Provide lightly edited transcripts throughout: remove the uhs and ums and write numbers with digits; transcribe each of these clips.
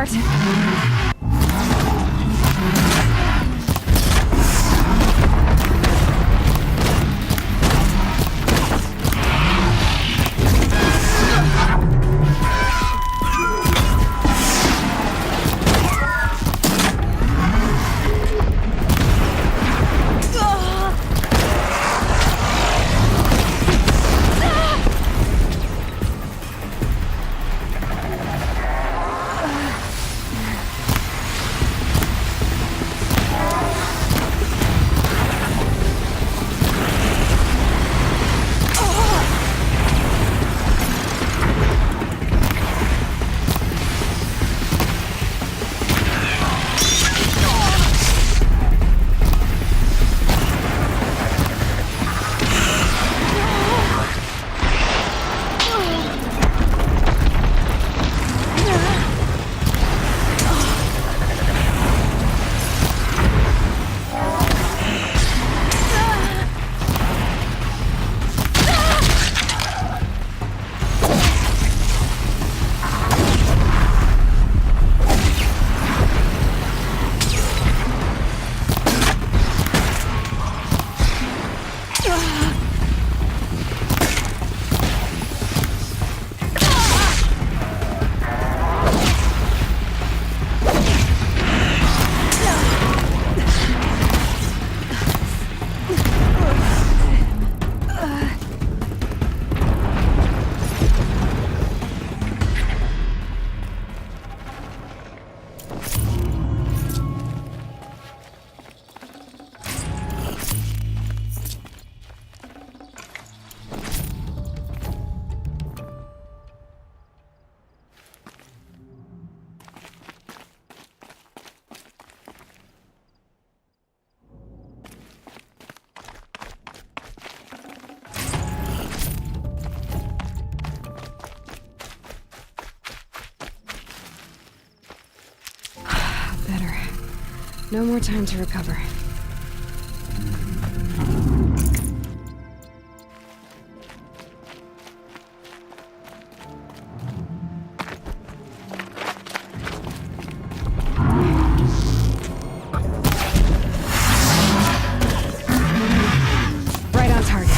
start. Better. No more time to recover. Right on target.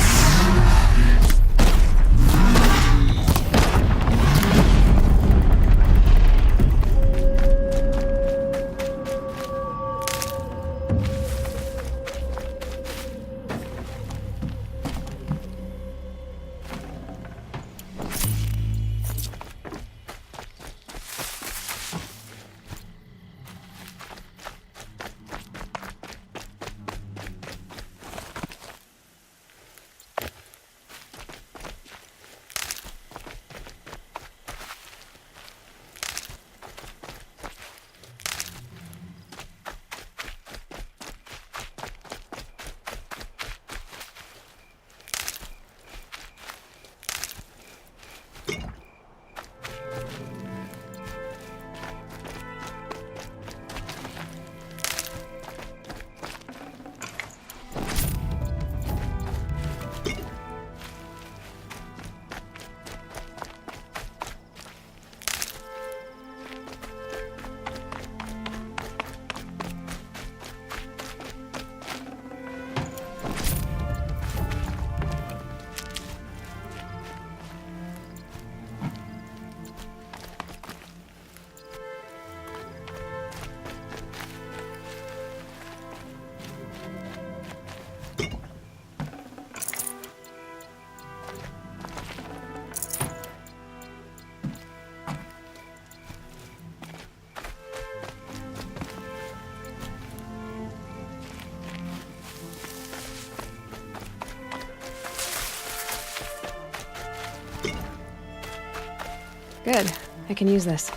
Good. I can use this.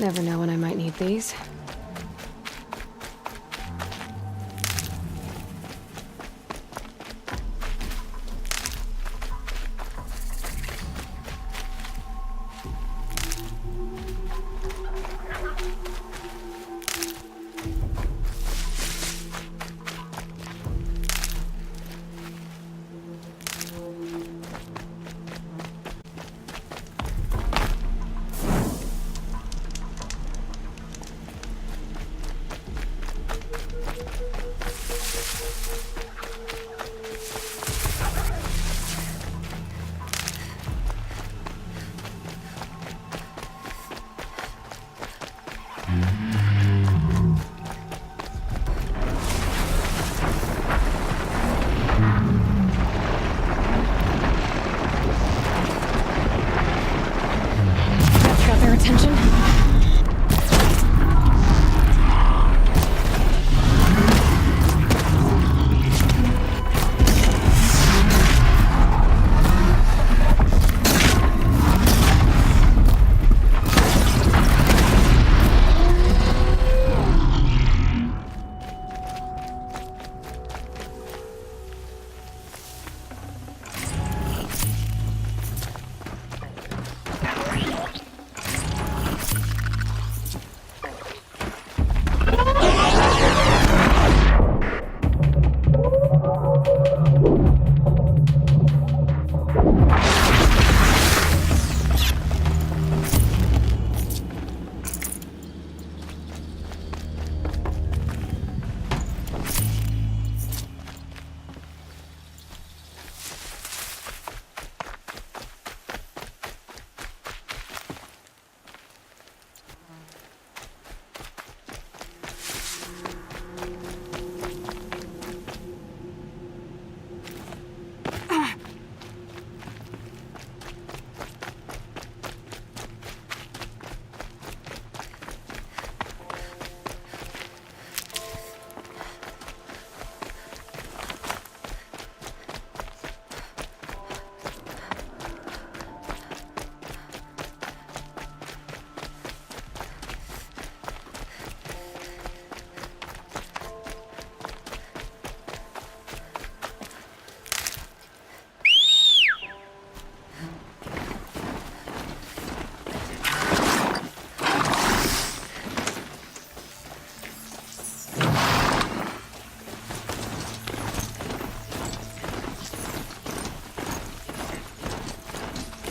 Never know when I might need these. Got their attention.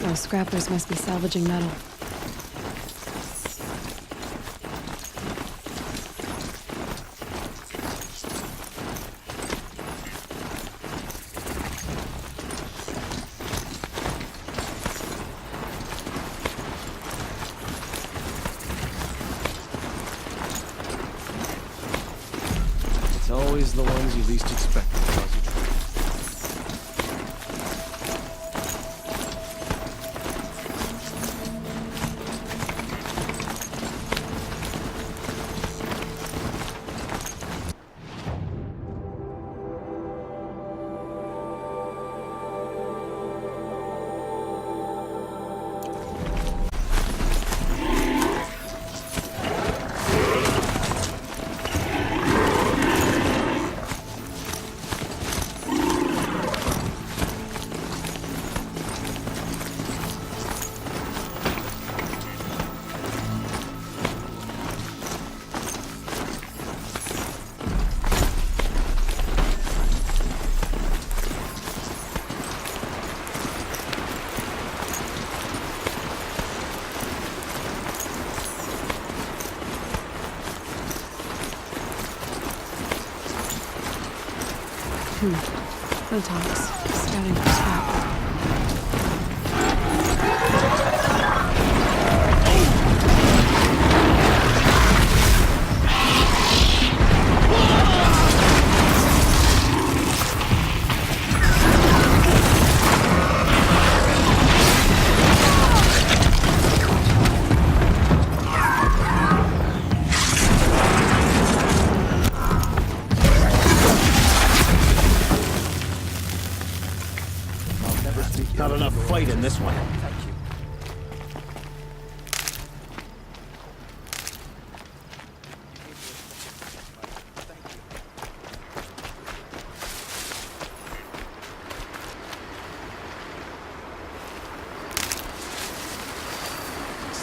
Those scrappers must be salvaging metal. It's always the ones you least expect that cause you trouble. Photons, scouting for scrap. Not enough fight in this one.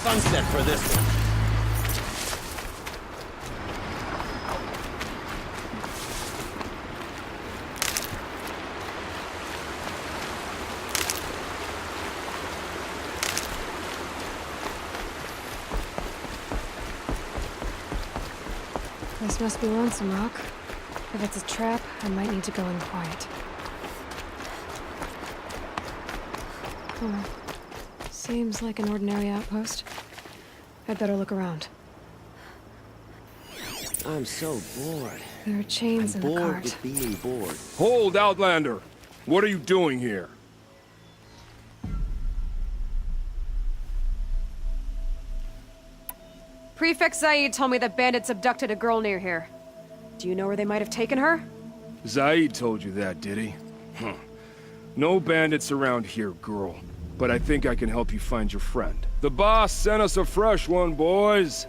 sunset for this one. This must be Lonesome Rock. If it's a trap, I might need to go in quiet. Oh, seems like an ordinary outpost. I'd better look around. I'm so bored. There are chains I'm in the bored cart. with being bored. Hold, Outlander! What are you doing here? Prefect Zaid told me that bandits abducted a girl near here. Do you know where they might have taken her? Zaid told you that, did he? Huh. No bandits around here, girl. But I think I can help you find your friend. The boss sent us a fresh one, boys.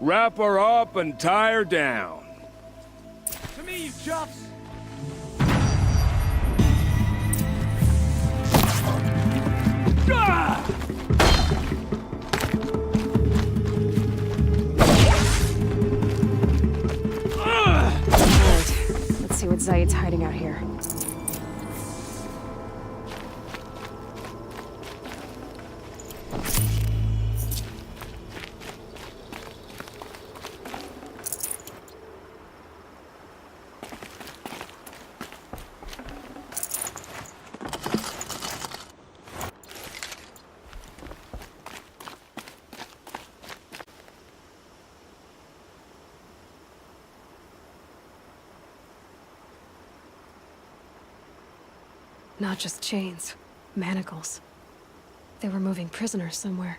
Wrap her up and tie her down. To me, you chuffs! Ah! Alright, let's see what Zaid's hiding out here. Not just chains, manacles. They were moving prisoners somewhere.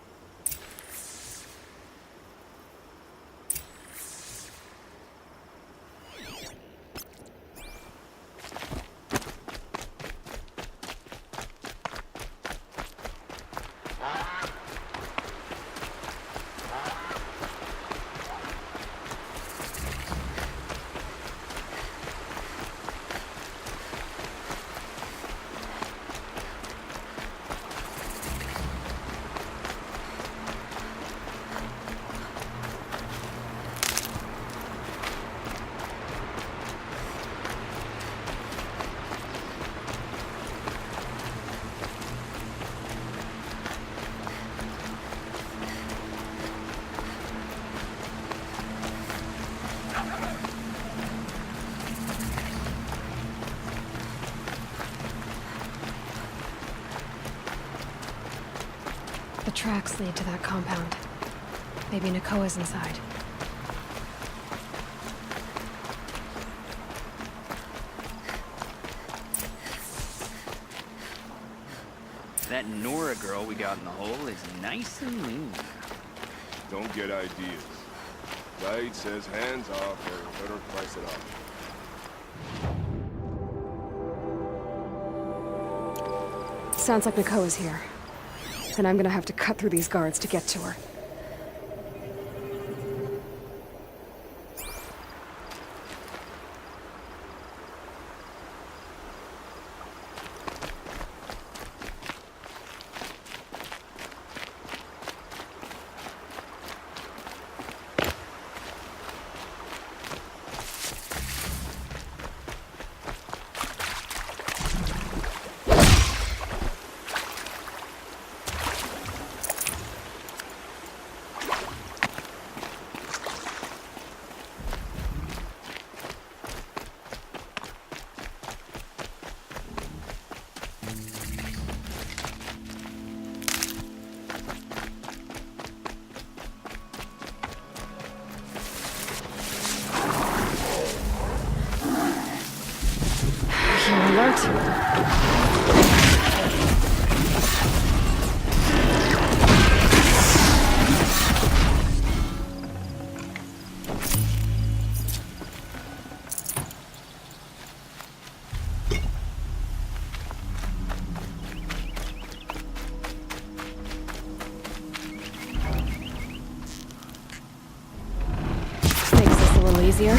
The tracks lead to that compound. Maybe Nakoa's inside. That Nora girl we got in the hole is nice and mean. Don't get ideas. Zaid says hands off or you better price it off. Sounds like Nakoa's here. And I'm gonna have to cut through these guards to get to her. Makes this a little easier.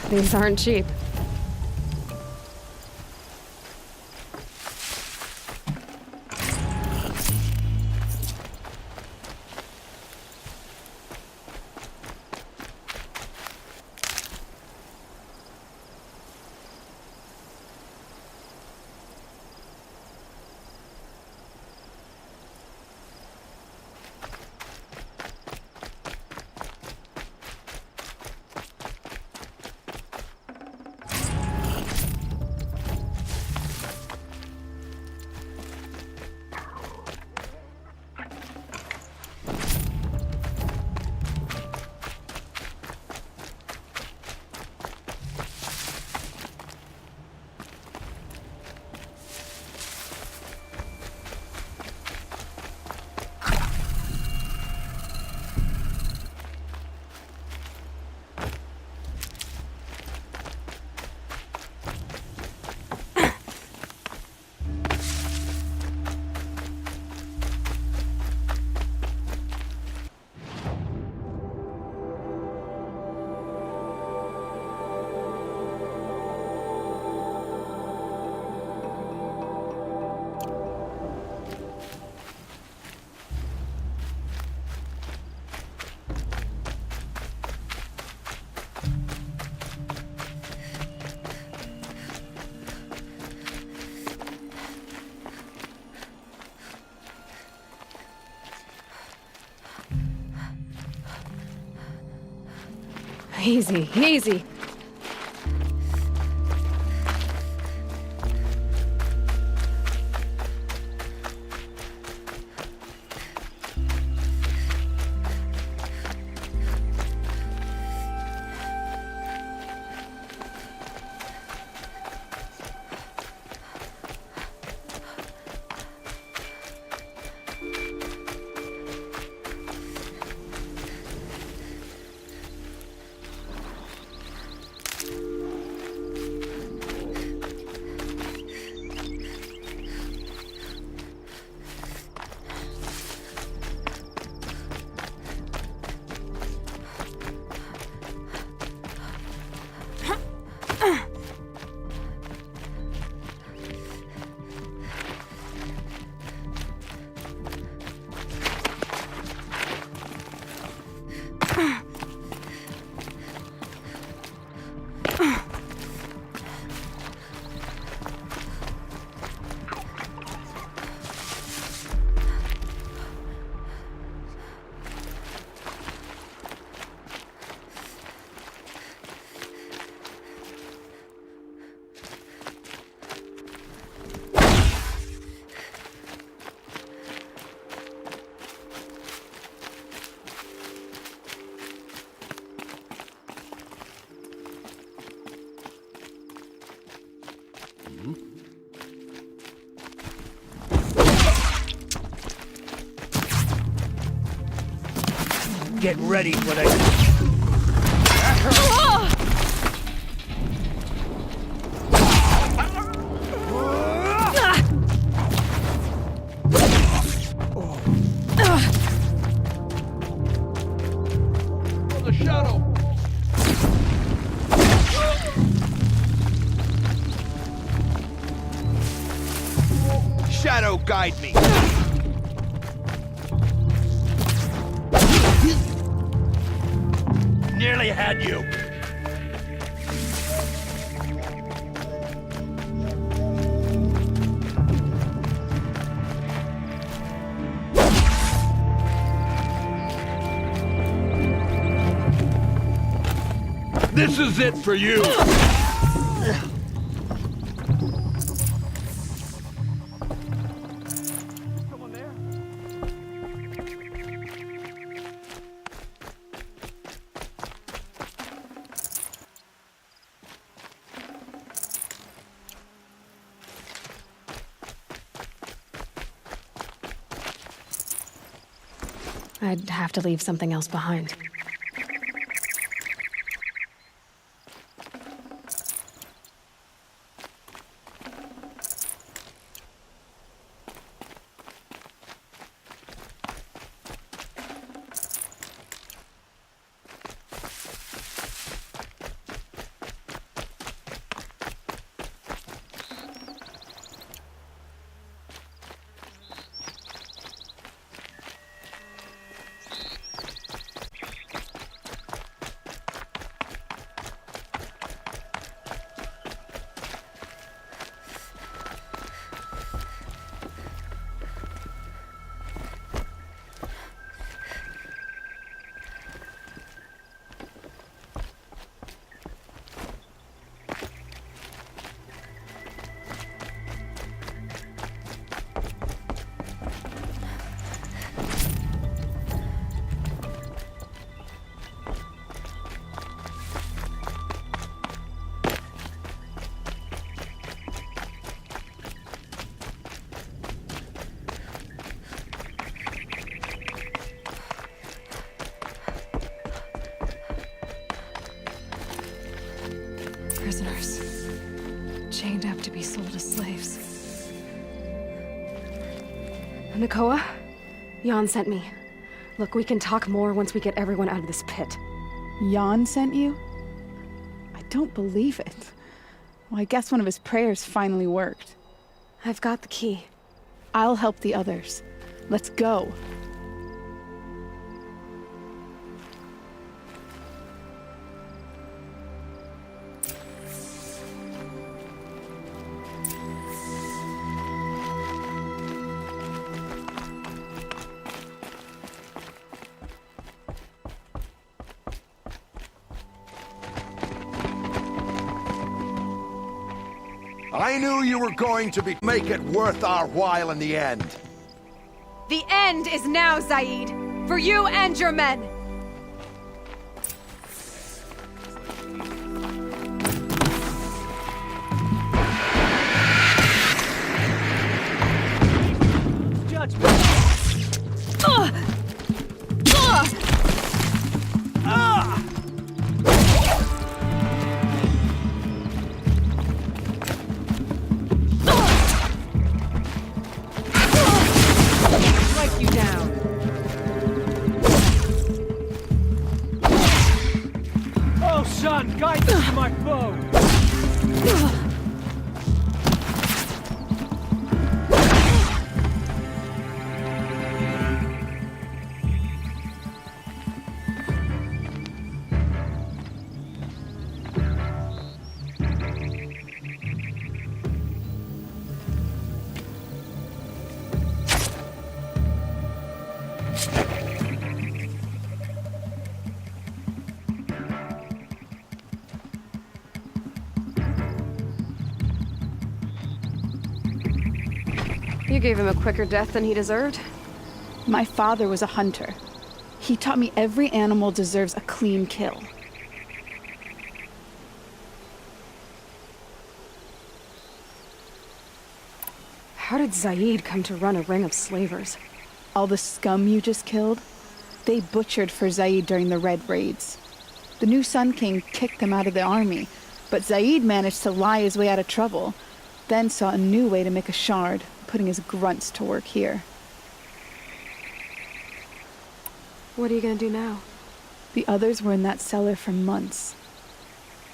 These aren't cheap. Easy, easy. Get ready for the... Shadow guide me. Nearly had you. This is it for you. I'd have to leave something else behind. Nakoa? Jan sent me. Look, we can talk more once we get everyone out of this pit. Jan sent you? I don't believe it. Well, I guess one of his prayers finally worked. I've got the key. I'll help the others. Let's go. I knew you were going to make it worth our while in the end. The end is now, Zaid! For you and your men! Strike you down. Oh, son, guide me to my foe! You gave him a quicker death than he deserved. My father was a hunter. He taught me every animal deserves a clean kill. How did Zaid come to run a ring of slavers? All the scum you just killed, they butchered for Zaid during the Red Raids. The new Sun King kicked them out of the army, but Zaid managed to lie his way out of trouble, then saw a new way to make a shard, putting his grunts to work here. What are you gonna do now? The others were in that cellar for months.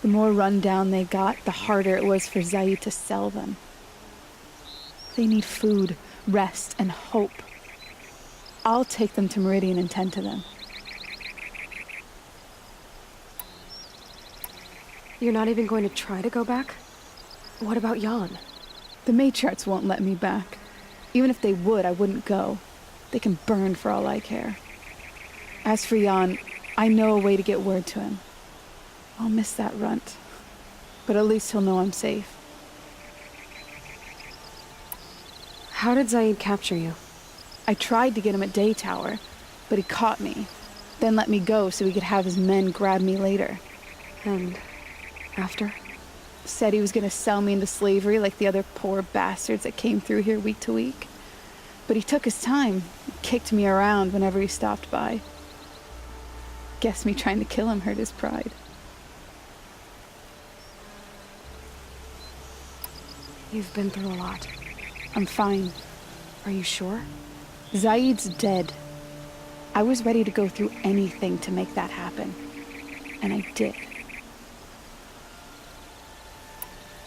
The more run down they got, the harder it was for Zaid to sell them. They need food, rest, and hope. I'll take them to Meridian and tend to them. You're not even going to try to go back? What about Jan? The matriarchs won't let me back. Even if they would, I wouldn't go. They can burn for all I care. As for Jan, I know a way to get word to him. I'll miss that runt. But at least he'll know I'm safe. How did Zaid capture you? I tried to get him at Day Tower, but he caught me. Then let me go so he could have his men grab me later. And after? Said he was gonna sell me into slavery like the other poor bastards that came through here week to week. But he took his time, kicked me around whenever he stopped by. Guess me trying to kill him hurt his pride. You've been through a lot. I'm fine. Are you sure? Zaid's dead. I was ready to go through anything to make that happen. And I did.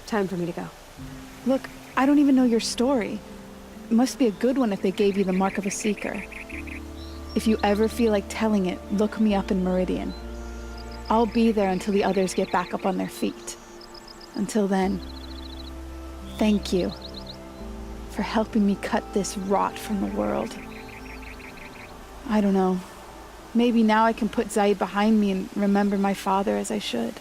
Time for me to go. Look, I don't even know your story. It must be a good one if they gave you the mark of a seeker. If you ever feel like telling it, look me up in Meridian. I'll be there until the others get back up on their feet. Until then, thank you for helping me cut this rot from the world. I don't know. Maybe now I can put Zaid behind me and remember my father as I should.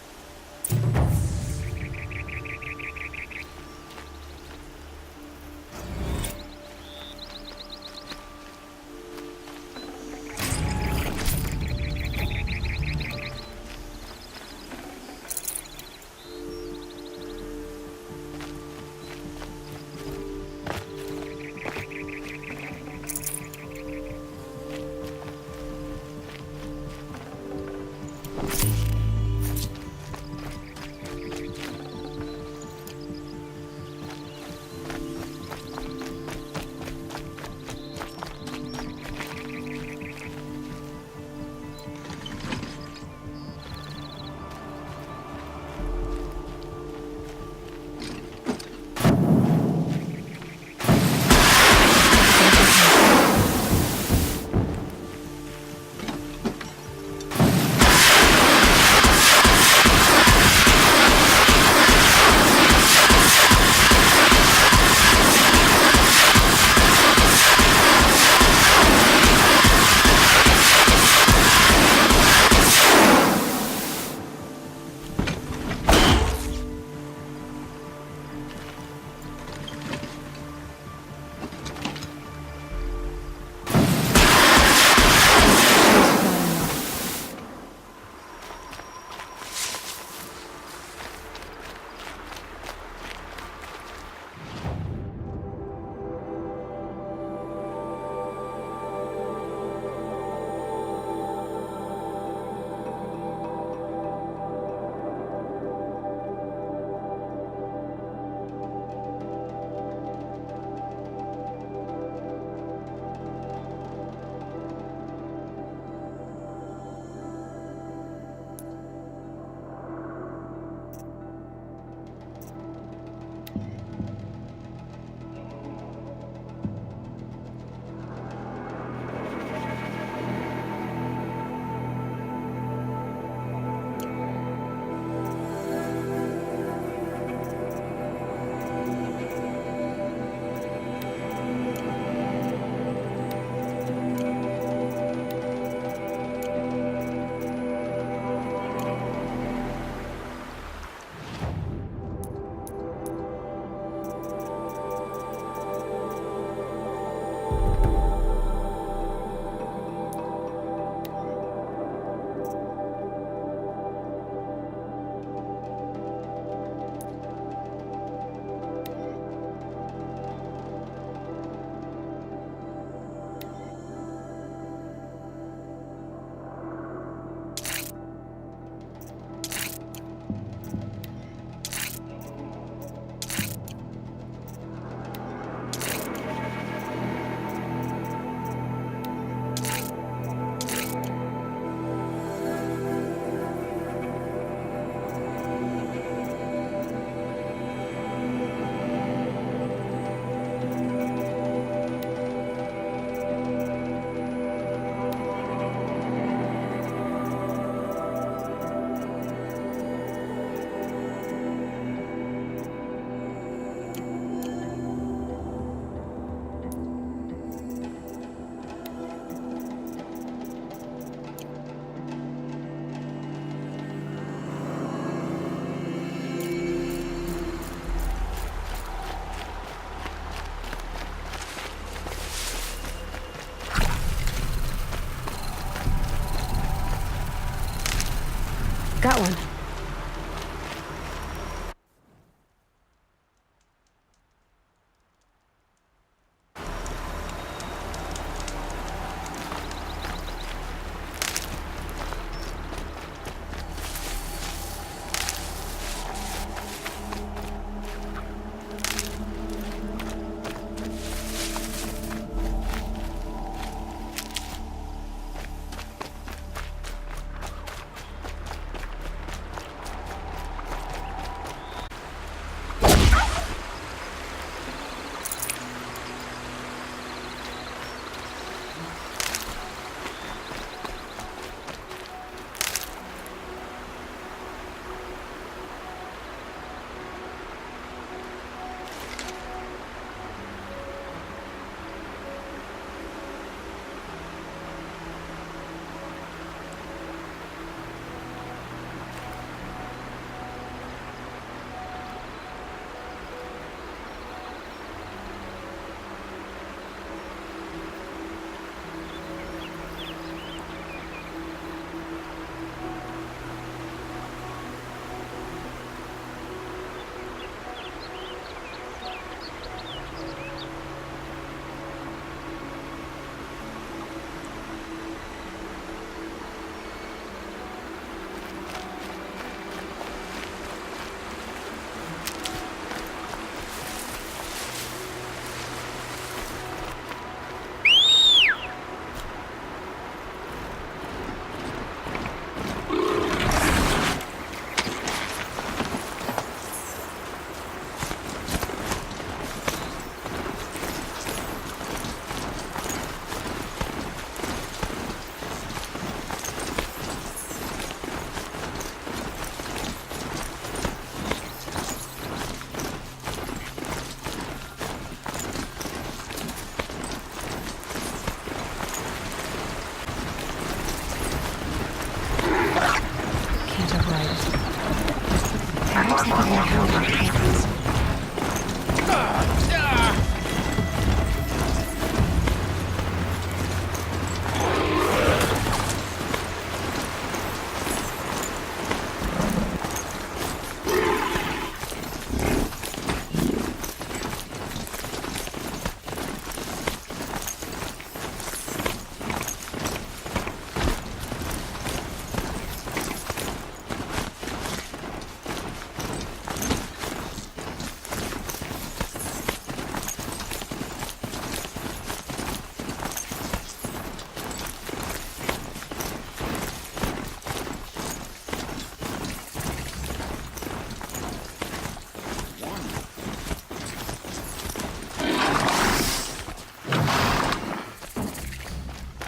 Got one.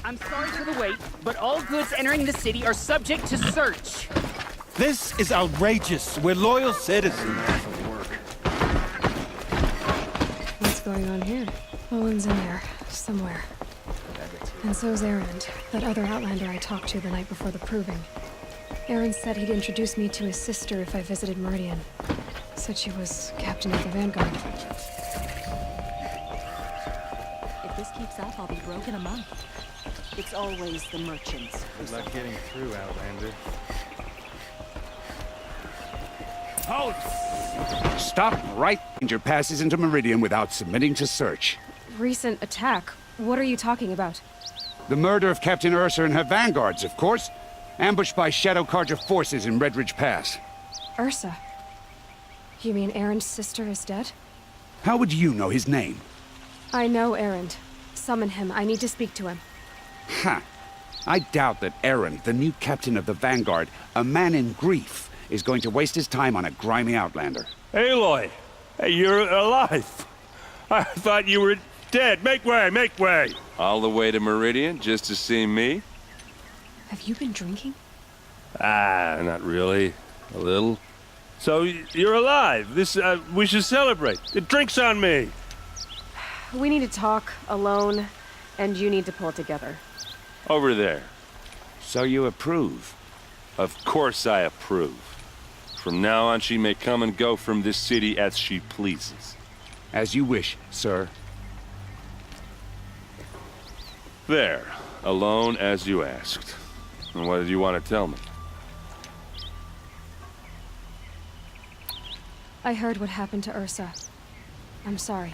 I'm sorry for the wait, but all goods entering the city are subject to search. This is outrageous. We're loyal citizens. What's going on here? Owen's in there, somewhere. And so's Erend, that other Outlander I talked to the night before the proving. Erend said he'd introduce me to his sister if I visited Meridian. Said she was captain of the Vanguard. If this keeps up, I'll be broke in a month. It's always the merchants. Good luck getting through, Outlander. Halt! Stop right. Ranger passes into Meridian without submitting to search. Recent attack? What are you talking about? The murder of Captain Ursa and her vanguards, of course. Ambushed by Shadow Carja forces in Redridge Pass. Ursa? You mean Erend's sister is dead? How would you know his name? I know Erend. Summon him. I need to speak to him. Ha! I doubt that Erend, the new captain of the Vanguard, a man in grief, is going to waste his time on a grimy Outlander. Aloy! Hey, you're alive! I thought you were dead. Make way, make way! All the way to Meridian just to see me? Have you been drinking? Ah, not really. A little. So, you're alive. This, we should celebrate. The drink's on me. We need to talk, alone, and you need to pull it together. Over there. So you approve? Of course I approve. From now on, she may come and go from this city as she pleases. As you wish, sir. There. Alone as you asked. And what did you want to tell me? I heard what happened to Ursa. I'm sorry.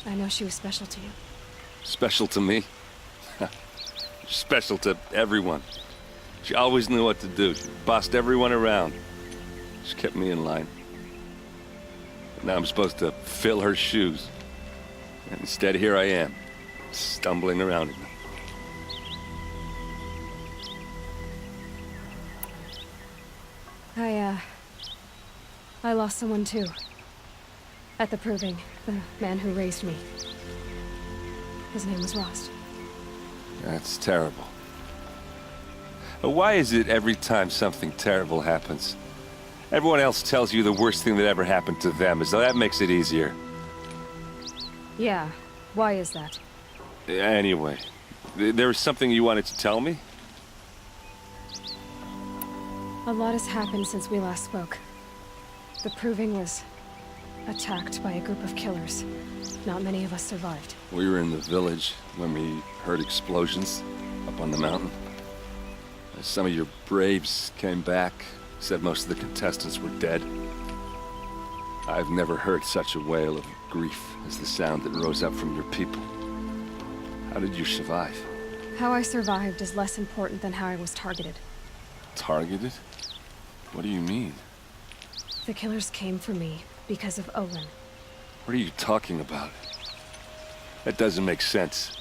I know she was special to you. Special to me? Special to everyone. She always knew what to do. She bossed everyone around. She kept me in line. But now I'm supposed to fill her shoes. And instead, here I am, stumbling around in them. I lost someone too. At the proving, the man who raised me. His name was Rost. That's terrible. But why is it every time something terrible happens, everyone else tells you the worst thing that ever happened to them, as though that makes it easier? Yeah, why is that? Anyway, there was something you wanted to tell me? A lot has happened since we last spoke. The proving was attacked by a group of killers. Not many of us survived. We were in the village when we heard explosions up on the mountain. Some of your braves came back, said most of the contestants were dead. I've never heard such a wail of grief as the sound that rose up from your people. How did you survive? How I survived is less important than how I was targeted. Targeted? What do you mean? The killers came for me because of Olin. What are you talking about? That doesn't make sense.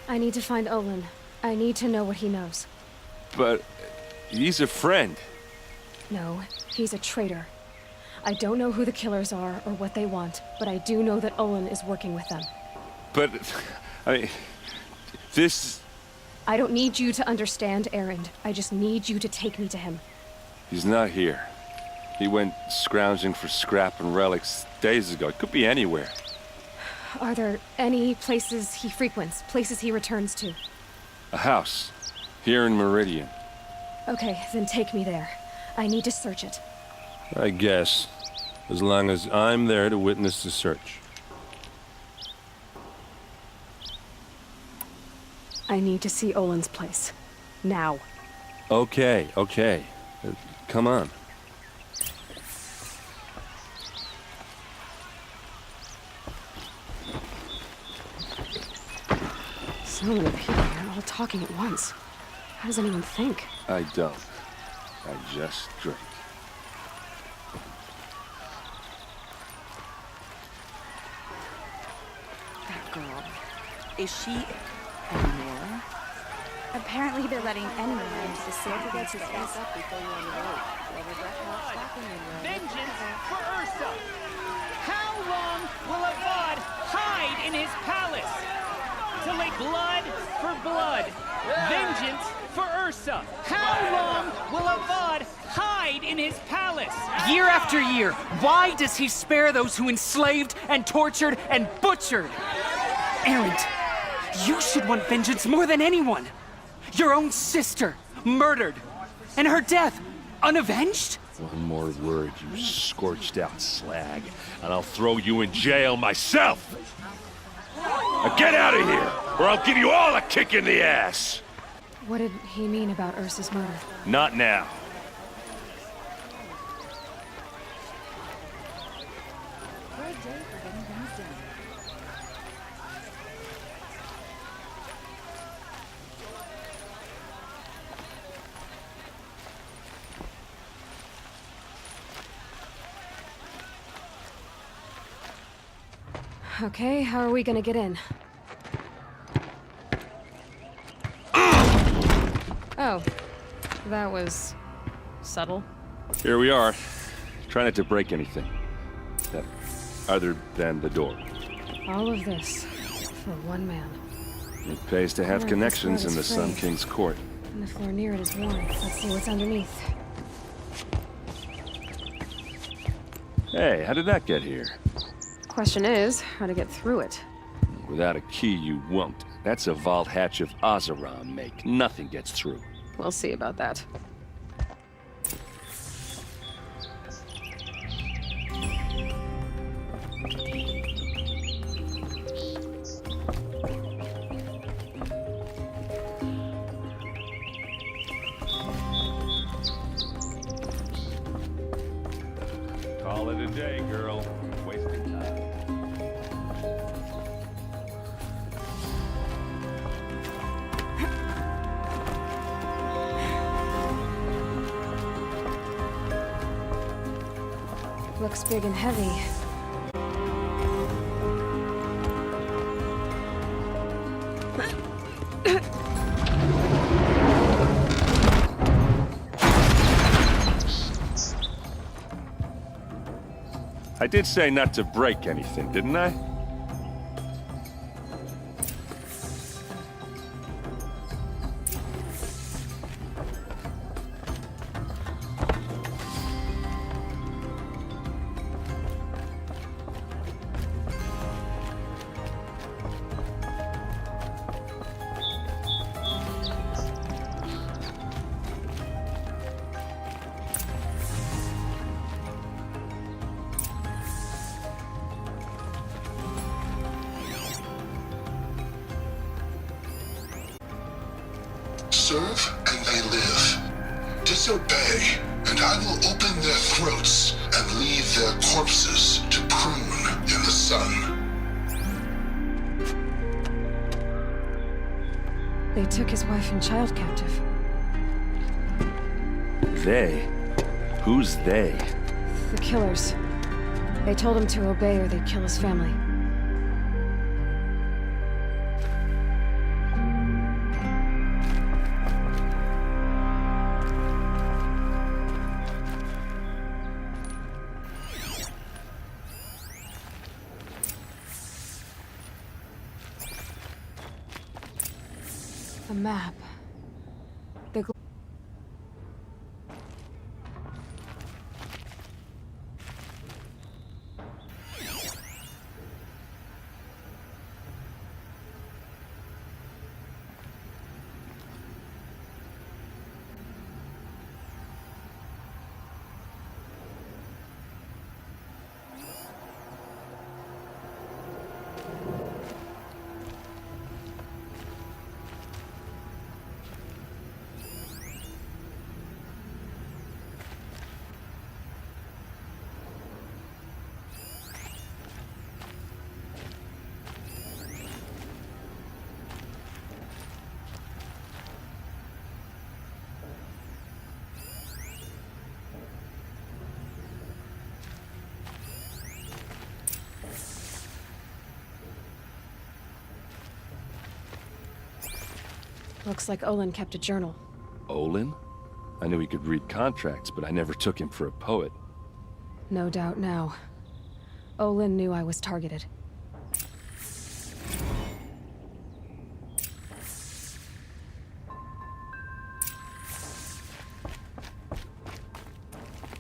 I need to find Olin. I need to know what he knows. But he's a friend. No, he's a traitor. I don't know who the killers are or what they want, but I do know that Olin is working with them. But, I mean, this... I don't need you to understand, Erend. I just need you to take me to him. He's not here. He went scrounging for scrap and relics days ago. It could be anywhere. Are there any places he frequents, places he returns to? A house. Here in Meridian. Okay, then take me there. I need to search it. I guess. As long as I'm there to witness the search. I need to see Olin's place. Now. Okay. Come on. So many people here, all talking at once. How does anyone think? I don't. I just drink. That girl. Is she anymore? Apparently they're letting anyone into the Santa city. gets his ass up before you're on the road. You'll regret not stopping when you're on the road. Vengeance for Ursa! How long will Avad hide in his palace? To lay blood for blood. Vengeance for Ursa. How long will Avad hide in his palace? Year after year, why does he spare those who enslaved and tortured and butchered? Erend, you should want vengeance more than anyone. Your own sister, murdered. And her death, unavenged? One more word, you scorched out slag, and I'll throw you in jail myself! Now get out of here, or I'll give you all a kick in the ass! What did he mean about Ursa's murder? Not now. Great day for getting things done. Okay, how are we gonna get in? Oh, that was subtle. Here we are. Try not to break anything. Other than the door. All of this for one man. It pays to have Yeah, connections this in the floor Sun is King's court. And the floor near it is warm. Let's see what's underneath. Hey, how did that get here? Question is, how to get through it. Without a key, you won't. That's a vault hatch of Azeram make. Nothing gets through. We'll see about that. Good day, girl. Wasting time. Looks big and heavy. I did say not to break anything, didn't I? Serve and they live. Disobey, and I will open their throats and leave their corpses to prune in the sun. They took his wife and child captive. They? Who's they? The killers. They told him to obey or they'd kill his family. A map. The Looks like Olin kept a journal. Olin? I knew he could read contracts, but I never took him for a poet. No doubt now. Olin knew I was targeted.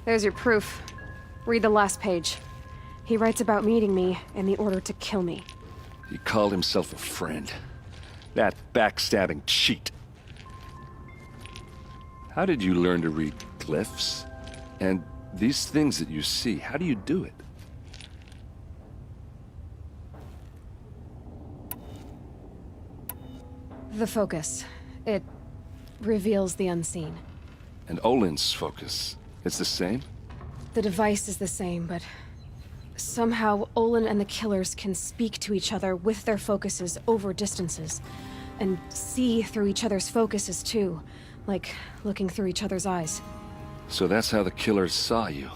There's your proof. Read the last page. He writes about meeting me in the order to kill me. He called himself a friend. That backstabbing cheat. How did you learn to read glyphs? And these things that you see, how do you do it? The focus. It reveals the unseen. And Olin's focus, it's the same? The device is the same, but somehow Olin and the killers can speak to each other with their focuses over distances. And see through each other's focuses too, like looking through each other's eyes. So that's how the killers saw you?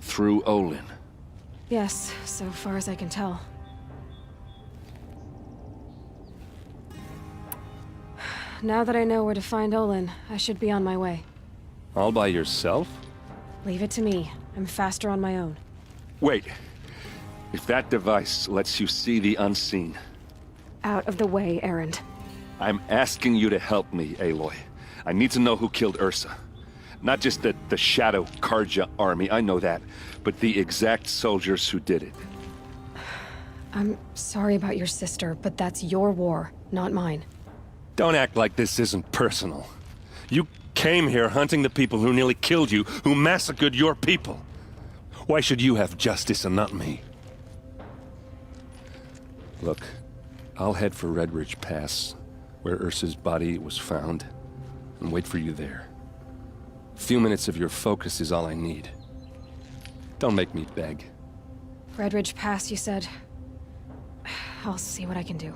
Through Olin? Yes, so far as I can tell. Now that I know where to find Olin, I should be on my way. All by yourself? Leave it to me. I'm faster on my own. Wait. If that device lets you see the unseen... Out of the way, Erend. I'm asking you to help me, Aloy. I need to know who killed Ursa. Not just the Shadow Karja army, I know that, but the exact soldiers who did it. I'm sorry about your sister, but that's your war, not mine. Don't act like this isn't personal. You came here hunting the people who nearly killed you, who massacred your people. Why should you have justice and not me? Look, I'll head for Red Ridge Pass, where Ursa's body was found, and wait for you there. A few minutes of your focus is all I need. Don't make me beg. Red Ridge Pass, you said. I'll see what I can do.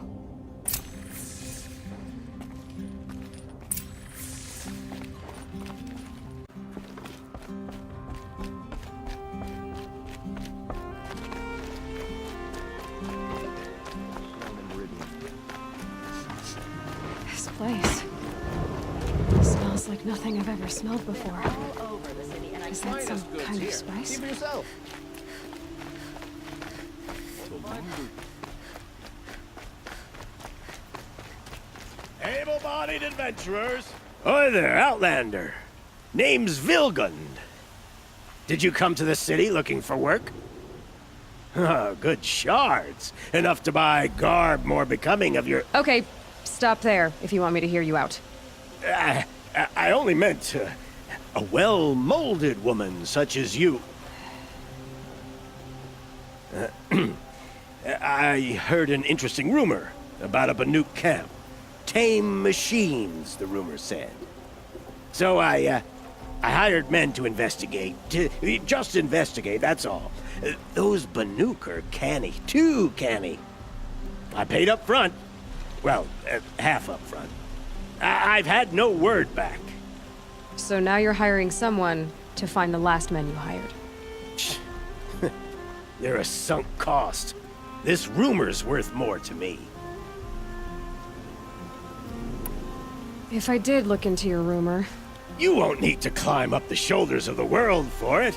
This place smells like nothing I've ever smelled before. Is that some kind of spice? See for yourself. Able-bodied adventurers. Hi there, Outlander. Name's Vilgund. Did you come to the city looking for work? Oh, good shards. Enough to buy garb more becoming of your... Okay, stop there if you want me to hear you out. I only meant a well-molded woman such as you. I heard an interesting rumor about a Banuk camp. Tame machines, the rumor said. So I hired men to investigate. Just investigate, that's all. Those Banuk are canny, too canny. I paid up front. Well, half up front. I've had no word back. So now you're hiring someone to find the last men you hired. They're a sunk cost. This rumor's worth more to me. If I did look into your rumor... You won't need to climb up the shoulders of the world for it.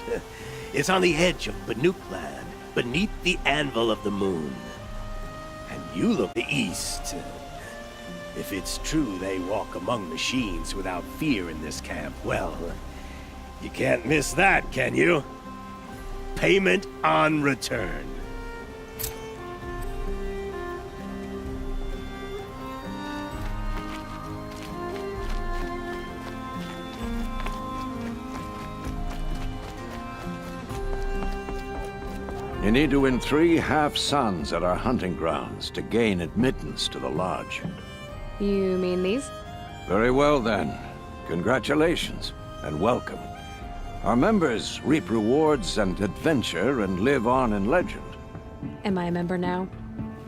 It's on the edge of Banuk land, beneath the anvil of the moon. And you look the east. If it's true they walk among machines without fear in this camp, well, you can't miss that, can you? Payment on return. You need to win 3 half-suns at our hunting grounds to gain admittance to the lodge. You mean these? Very well, then. Congratulations, and welcome. Our members reap rewards and adventure and live on in legend. Am I a member now?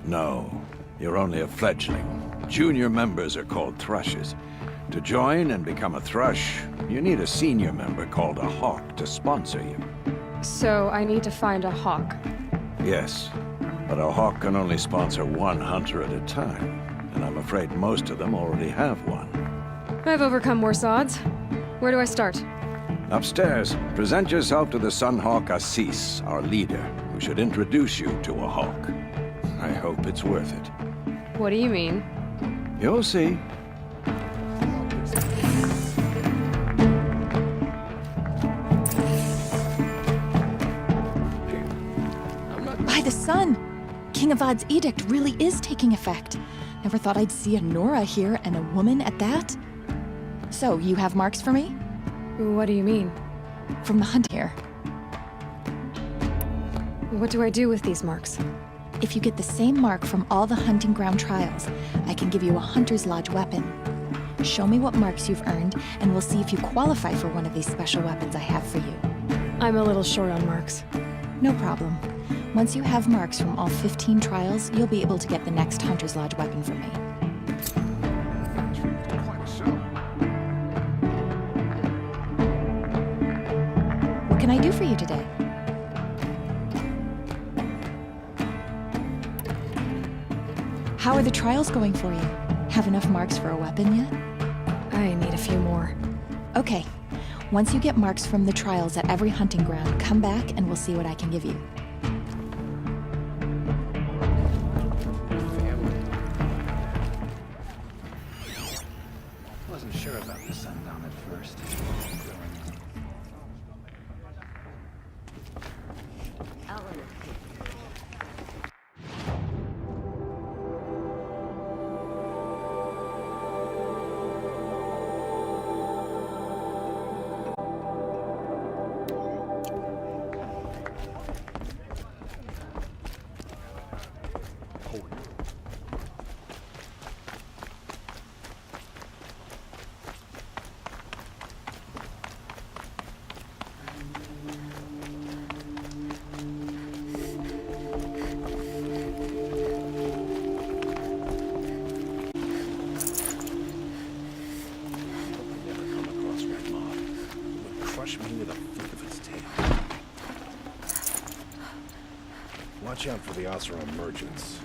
No, you're only a fledgling. Junior members are called thrushes. To join and become a thrush, you need a senior member called a hawk to sponsor you. So I need to find a hawk. Yes, but a hawk can only sponsor 1 hunter at a time, and I'm afraid most of them already have one. I've overcome worse odds. Where do I start? Upstairs, present yourself to the Sunhawk Assis, our leader, who should introduce you to a hawk. I hope it's worth it. What do you mean? You'll see. By the sun! King Avad's edict really is taking effect. Never thought I'd see a Nora here, and a woman at that. So, you have marks for me? What do you mean? From the hunt here. What do I do with these marks? If you get the same mark from all the hunting ground trials, I can give you a Hunter's Lodge weapon. Show me what marks you've earned, and we'll see if you qualify for one of these special weapons I have for you. I'm a little short on marks. No problem. Once you have marks from all 15 trials, you'll be able to get the next Hunter's Lodge weapon from me. What can I do for you today? How are the trials going for you? Have enough marks for a weapon yet? I need a few more. Okay. Once you get marks from the trials at every hunting ground, come back and we'll see what I can give you. Wasn't sure about the sundown at first. crush me with a flick of its tail. Watch out for the Oseram merchants.